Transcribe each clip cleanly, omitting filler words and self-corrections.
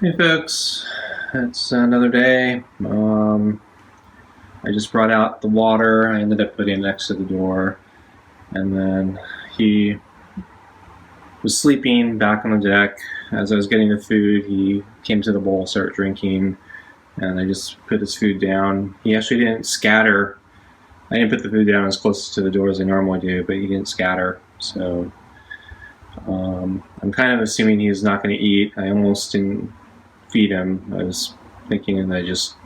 Hey folks, it's another day. I just brought out the water. I ended up putting it next to the door, and then he was sleeping back on the deck. As I was getting the food, he came to the bowl, started drinking, and I just put his food down. He actually didn't scatter. I didn't put the food down as close to the door as I normally do, but he didn't scatter. So I'm kind of assuming he's not going to eat. I almost didn't feed him. I was thinking that I just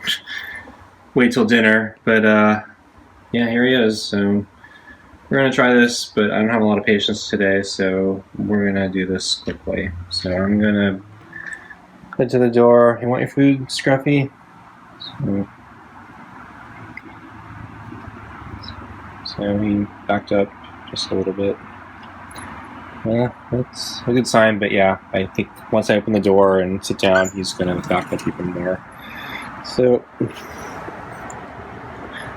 wait till dinner, but yeah, here he is. So we're gonna try this, but I don't have a lot of patience today, so we're gonna do this quickly. So I'm gonna head to the door. You want your food, Scruffy? So he backed up just a little bit. Yeah, that's a good sign, but yeah, I think once I open the door and sit down, he's gonna back up even more. So,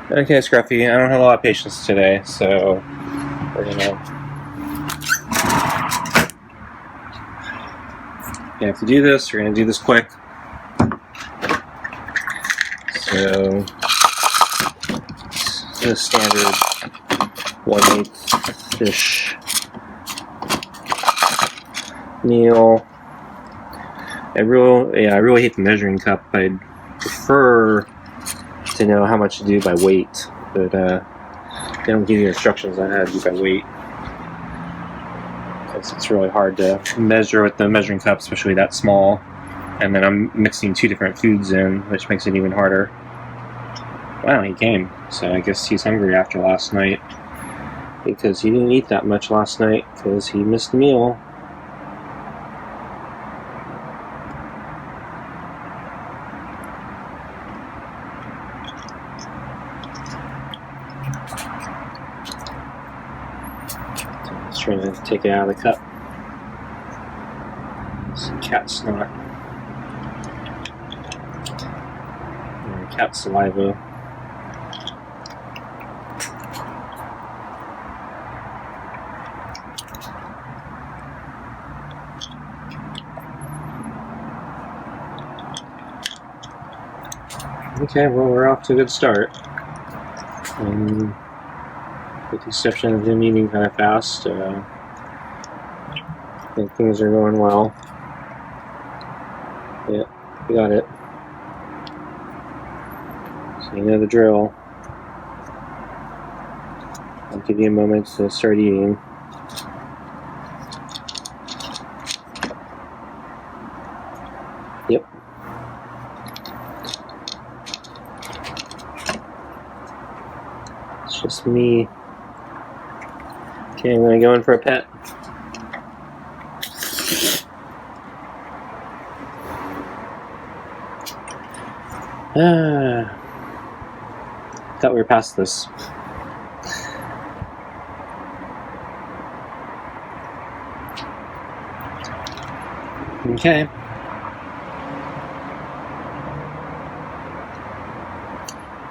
okay, Scruffy, I don't have a lot of patience today, so we're gonna have to do this. We're gonna do this quick. So, the standard 1/8 fish meal. I really hate the measuring cup. I'd prefer to know how much to do by weight, but they don't give you instructions on how to do by weight. Because it's really hard to measure with the measuring cup, especially that small. And then I'm mixing two different foods in, which makes it even harder. Wow, he came. So I guess he's hungry after last night. Because he didn't eat that much last night, because he missed the meal. Trying to take it out of the cup. Some cat snot. And cat saliva. Okay, well, we're off to a good start. With the exception of him eating kind of fast, I think things are going well. Yeah, we got it. So you know the drill. I'll give you a moment to start eating. Yep. It's just me. Okay, I'm gonna go in for a pet. Thought we were past this. Okay.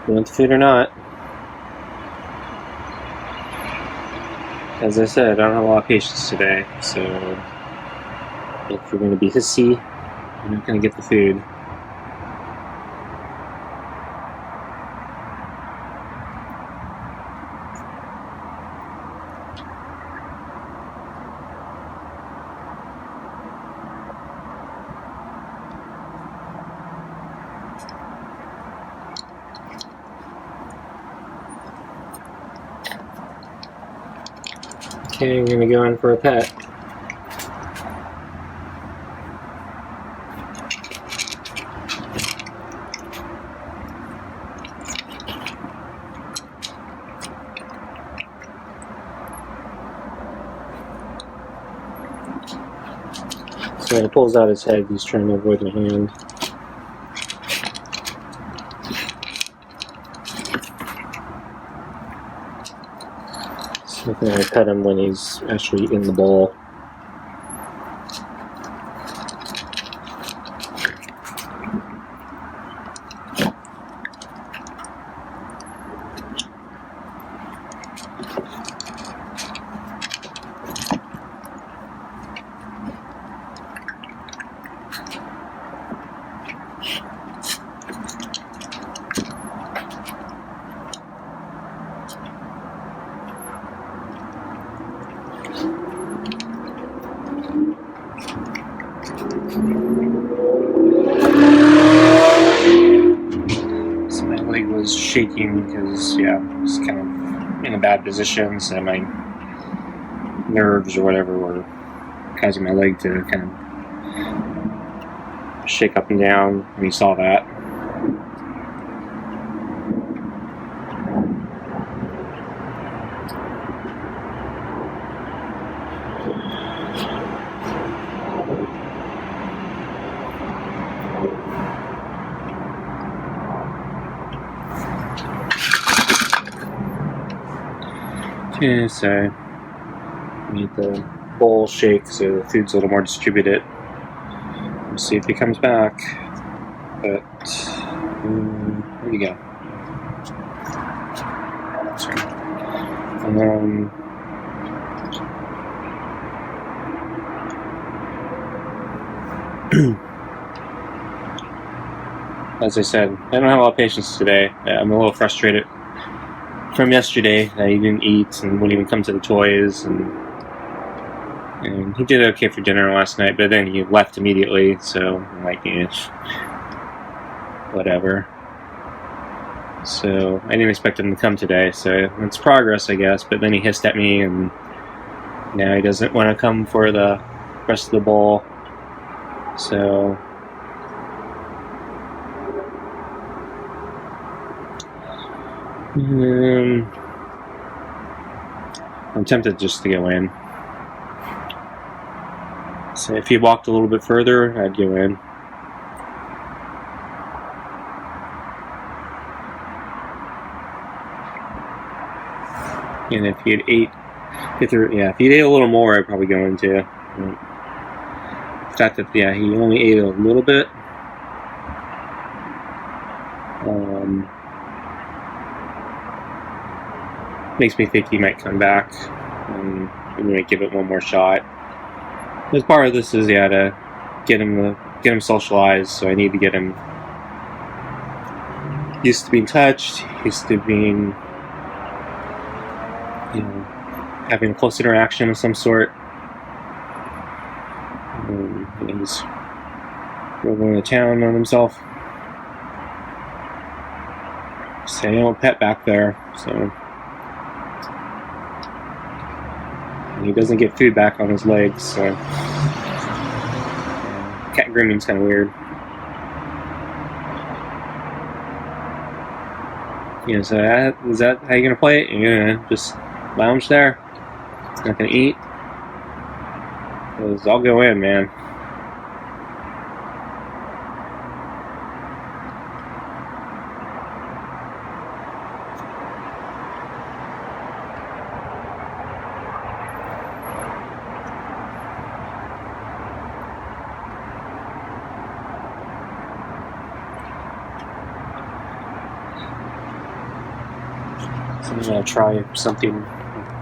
You want the food or not? As I said, I don't have a lot of patience today, so if you're going to be hissy, you're not going to get the food. Okay, I'm going to go in for a pet. So when he pulls out his head, he's trying to avoid my hand. So I'm going to pet him when he's actually in the bowl. shaking because, yeah, it's kind of in a bad position, so my nerves or whatever were causing my leg to kind of shake up and down, and he saw that. Okay, so need the bowl shake so the food's a little more distributed. We'll see if he comes back. But where'd he go? Sorry. As I said, I don't have a lot of patience today. I'm a little frustrated from yesterday that he didn't eat and wouldn't even come to the toys, and he did okay for dinner last night, but then he left immediately, so I'm like, whatever. So I didn't expect him to come today, so it's progress, I guess, but then he hissed at me, and now he doesn't want to come for the rest of the bowl, so I'm tempted just to go in. So if he walked a little bit further, I'd go in. And if he had ate, if he ate a little more, I'd probably go in too. The fact that, he only ate a little bit. Makes me think he might come back and we might give it one more shot. As part of this is to get him socialized, so I need to get him used to being touched, used to being having a close interaction of some sort. He's rolling the town on himself. So I don't pet back there, so he doesn't get food back on his legs, so cat grooming's kind of weird. So is that how you're gonna play it? You're gonna just lounge there? Not gonna eat? 'Cause I'll go in, man. So I'm going to try something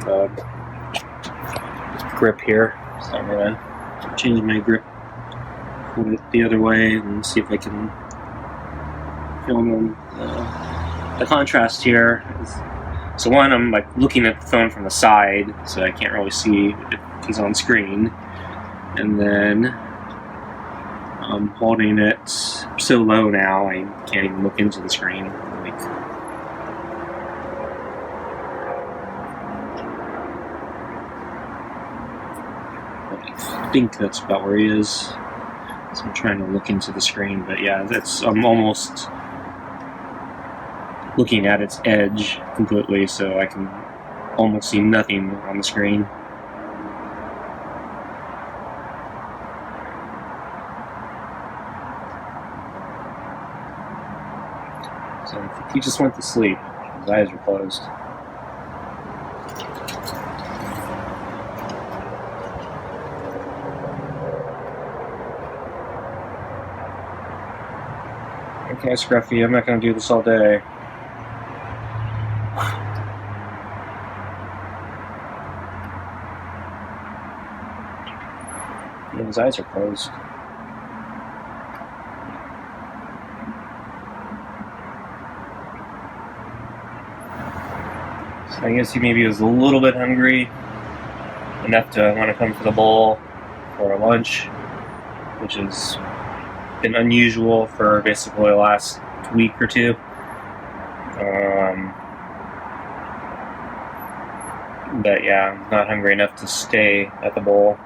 with grip here. So I'm going to change my grip, hold it the other way, and see if I can film the contrast here. So one, I'm like looking at the phone from the side, so I can't really see if he's on screen. And then I'm holding it so low now, I can't even look into the screen. I think that's about where he is. So I'm trying to look into the screen, but yeah, I'm almost looking at its edge completely, so I can almost see nothing on the screen. So he just went to sleep. His eyes are closed. Okay, Scruffy, I'm not going to do this all day. Yeah, his eyes are closed. So I guess he maybe was a little bit hungry, enough to want to come for the bowl for lunch, which is been unusual for basically the last week or two. But yeah, I'm not hungry enough to stay at the bowl.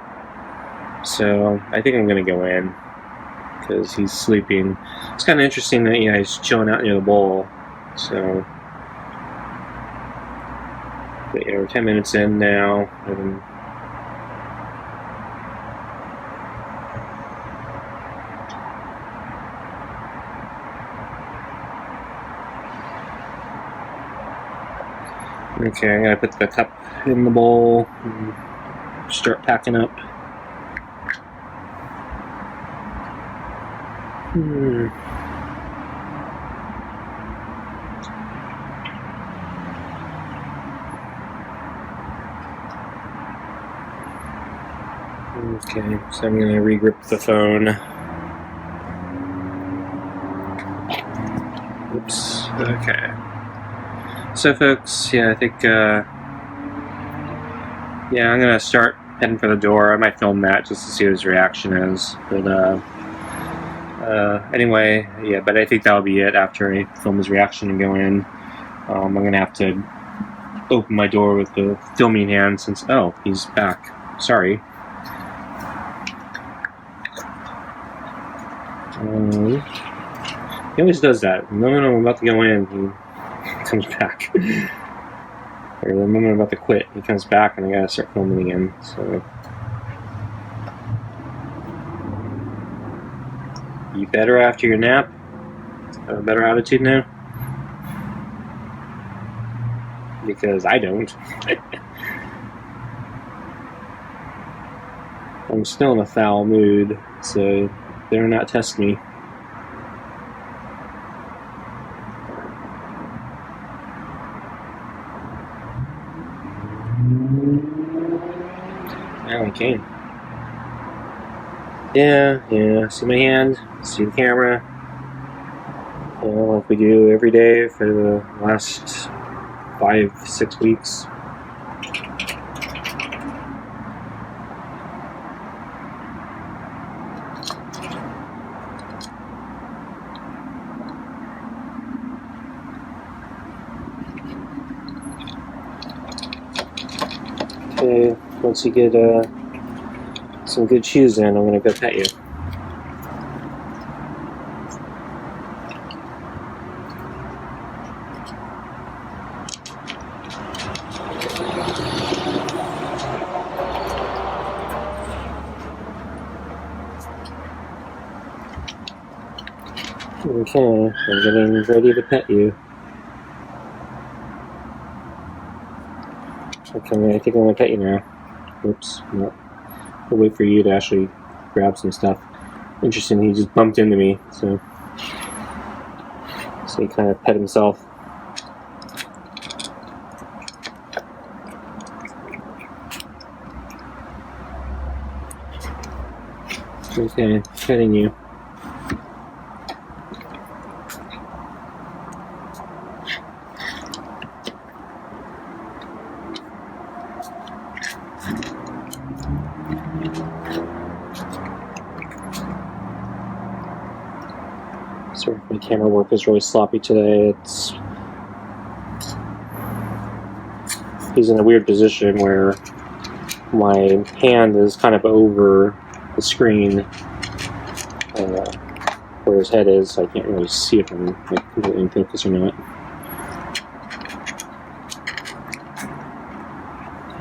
So I think I'm gonna go in because he's sleeping. It's kind of interesting that he's chilling out near the bowl. So, but we're 10 minutes in now. Okay, I'm gonna put the cup in the bowl and start packing up. Okay, so I'm gonna regrip the phone. Oops. Okay. So, folks, I think, I'm gonna start heading for the door. I might film that just to see what his reaction is. But, anyway, but I think that'll be it after I film his reaction and go in. I'm gonna have to open my door with the filming hand since, he's back. Sorry. He always does that. The moment I'm about to go in, he comes back. Or the moment I'm about to quit, he comes back and I gotta start filming again. So, you better after your nap? Have a better attitude now? Because I don't. I'm still in a foul mood, so better not test me. Okay. Yeah, see my hand, see the camera. Like we do every day for the last 5-6 weeks. Okay, once you get some good shoes in, I'm gonna go pet you. Okay, I'm getting ready to pet you. Okay, I think I'm gonna pet you now. Oops, no. I'll wait for you to actually grab some stuff. Interesting, he just bumped into me, so he kind of pet himself. Okay, petting you. Sorry if my camera work is really sloppy today. He's in a weird position where my hand is kind of over the screen where his head is. I can't really see if I'm completely in focus or not.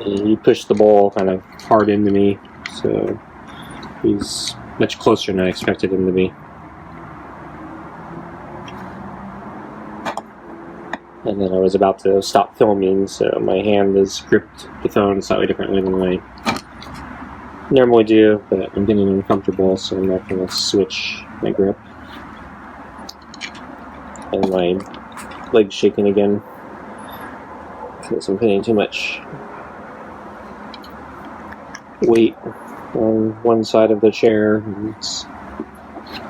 He pushed the ball kind of hard into me, so he's much closer than I expected him to be. And then I was about to stop filming, so my hand has gripped the phone slightly differently than I normally do, but I'm getting uncomfortable, so I'm not going to switch my grip. And my leg's shaking again because I'm putting too much weight on one side of the chair, and it's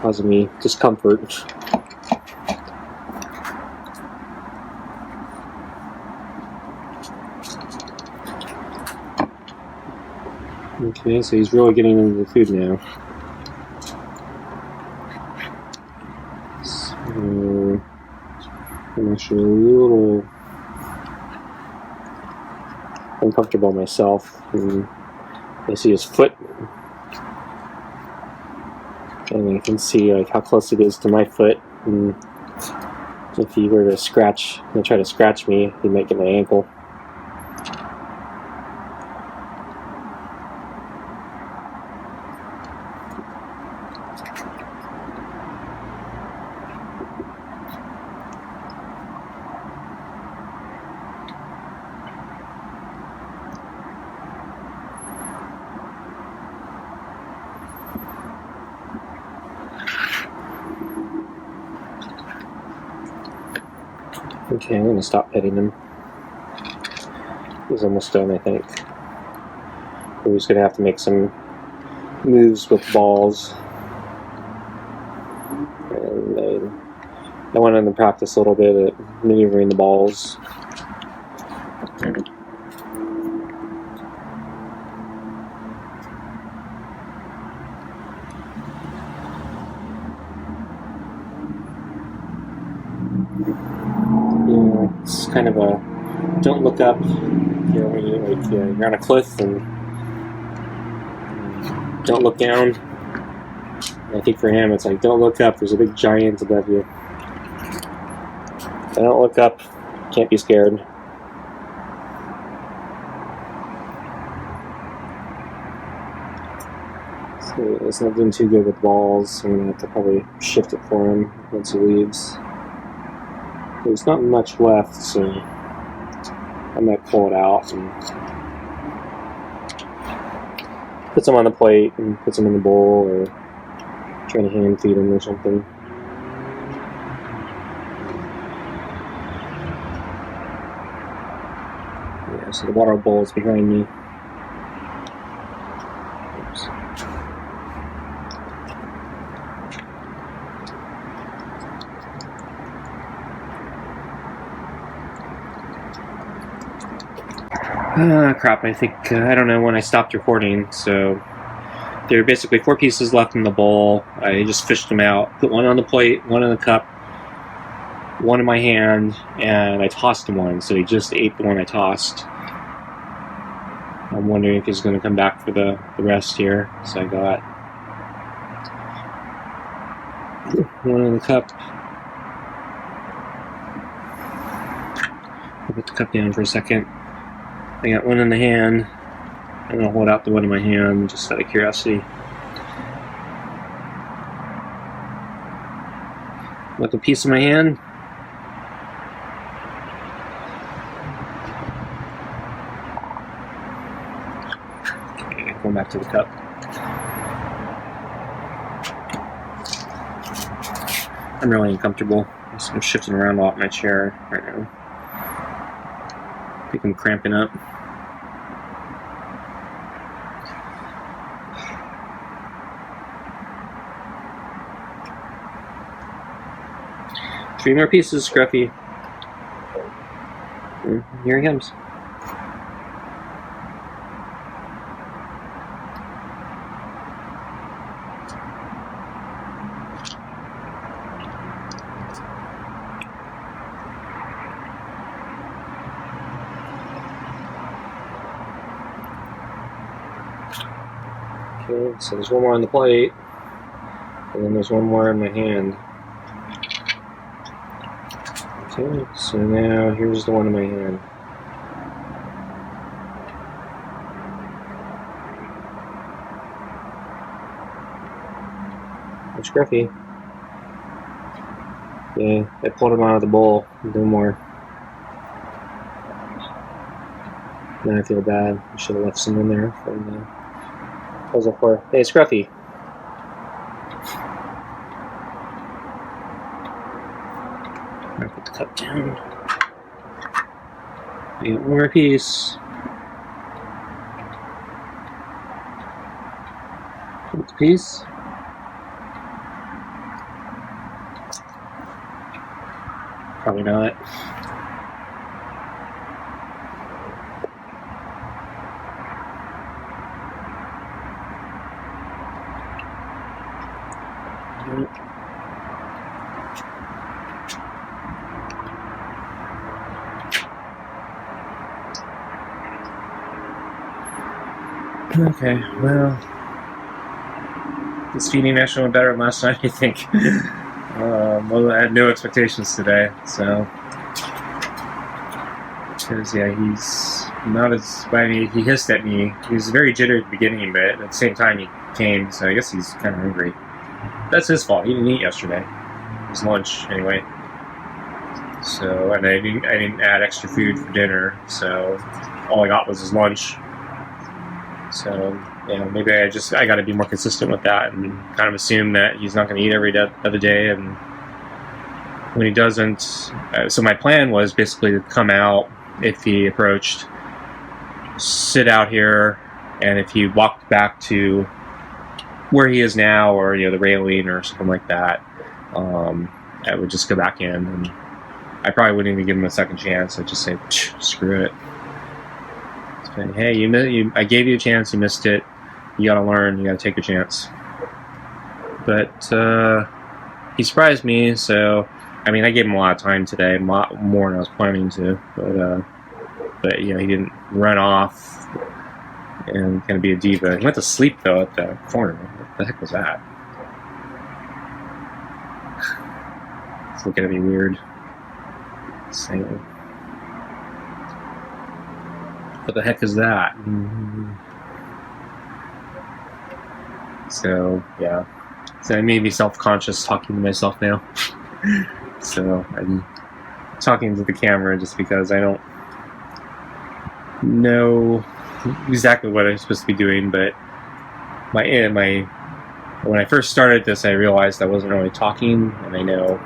causing me discomfort. Okay, so he's really getting into the food now. So, I'm actually a little uncomfortable myself. And I see his foot, and I can see like how close it is to my foot. And if he were to try to scratch me, he might get my ankle. Okay, I'm going to stop petting him. He's almost done, I think. We're just going to have to make some moves with balls. And I wanted to practice a little bit at maneuvering the balls. It's kind of a don't look up. When you're on a cliff and don't look down. And I think for him, it's like don't look up. There's a big giant above you. Don't look up. Can't be scared. So it's not doing too good with balls. I'm gonna have to probably shift it for him once he leaves. There's not much left, so I might pull it out and put some on the plate and put some in the bowl, or try to hand feed him or something. Yeah, so the water bowl is behind me. Oops. Crap, I think, I don't know when I stopped recording, so there are basically 4 pieces left in the bowl. I just fished them out, put one on the plate, one in the cup, one in my hand, and I tossed him one, so he just ate the one I tossed. I'm wondering if he's going to come back for the rest here, so I got one in the cup. I'll put the cup down for a second. I got one in the hand. I'm going to hold out the one in my hand just out of curiosity. Look, a piece in my hand. Okay, going back to the cup. I'm really uncomfortable. I'm shifting around a lot in my chair right now. I think I'm cramping up. Three more pieces, Scruffy. Here he comes. Okay, so there's one more on the plate, and then there's one more in my hand. Okay, so now here's the one in my hand. Oh, Scruffy. Yeah, I pulled him out of the bowl. No more. Now I feel bad. I should have left some in there from the puzzle for. Hey, Scruffy. I'll put the cup down. I got one more piece. Put the piece. Probably not. Okay, well, this feeding actually went better than last night, I think. Well, I had no expectations today, so. Because, yeah, he's not as. I mean, he hissed at me. He was very jittery at the beginning, but at the same time, he came, so I guess he's kind of hungry. That's his fault. He didn't eat yesterday. It was lunch, anyway. So, and I didn't add extra food for dinner, so all I got was his lunch. So, yeah, maybe I got to be more consistent with that and kind of assume that he's not going to eat every other day. And when he doesn't, so my plan was basically to come out if he approached, sit out here, and if he walked back to where he is now, or the railing or something like that, I would just go back in, and I probably wouldn't even give him a second chance. I'd just say, screw it. Hey, I gave you a chance, you missed it. You gotta learn, you gotta take a chance. But he surprised me, so I mean, I gave him a lot of time today, a lot more than I was planning to. But he didn't run off and kind of be a diva. He went to sleep though at the corner. What the heck was that? It's looking at me weird. Saying, what the heck is that? So, yeah. So it made me self-conscious talking to myself now. So I'm talking to the camera just because I don't know exactly what I'm supposed to be doing, but when I first started this, I realized I wasn't really talking, and I know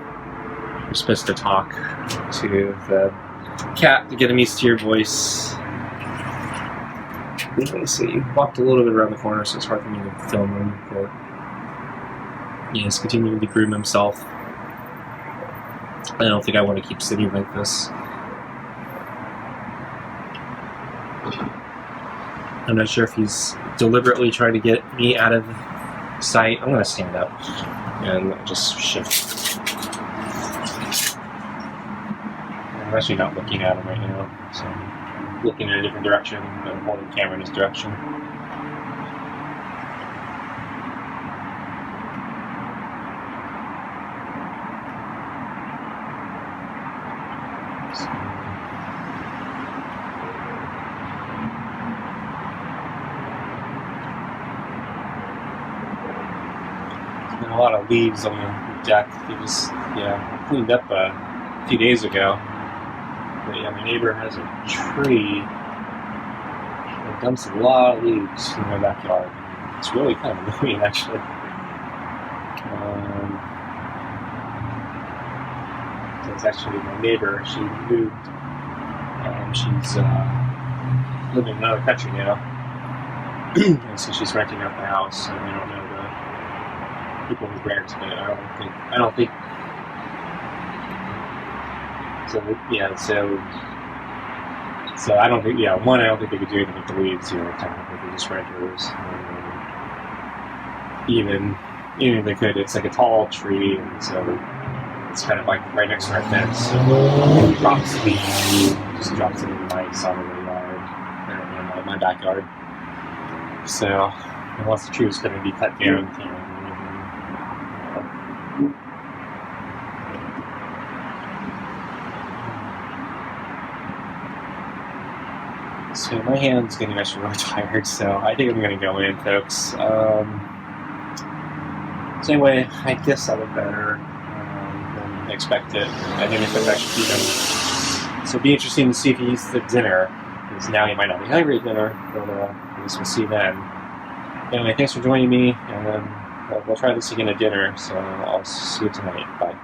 you're supposed to talk to the cat to get him used to your voice. Let me see. He walked a little bit around the corner, so it's hard for me to film him. But he's continuing to groom himself. I don't think I want to keep sitting like this. I'm not sure if he's deliberately trying to get me out of sight. I'm going to stand up and just shift. I'm actually not looking at him right now, so I'm looking in a different direction and holding the camera in his direction. A lot of leaves on the deck. It was, cleaned up a few days ago. But yeah, my neighbor has a tree that dumps a lot of leaves in my backyard. It's really kind of annoying, actually. So it's actually my neighbor. She moved. She's living in another country now. And so she's renting out the house, and I don't know people who rent, but I don't think so. Yeah, so I don't think. Yeah, one, I don't think they could do anything with the leaves. Technically, they're just renters. Even if they could, it's like a tall tree, and so it's kind of like right next to our fence. So it drops leaves, just drops it in my side of the yard, in my backyard. So unless the tree was going to be cut down, So my hand's getting actually really tired, so I think I'm going to go in, folks. So anyway, I guess I look better than expected. I didn't expect to actually feed him. So it'll be interesting to see if he eats the dinner, because now he might not be hungry at dinner, but I guess we'll see then. Anyway, thanks for joining me, and we'll try this again at dinner, so I'll see you tonight. Bye.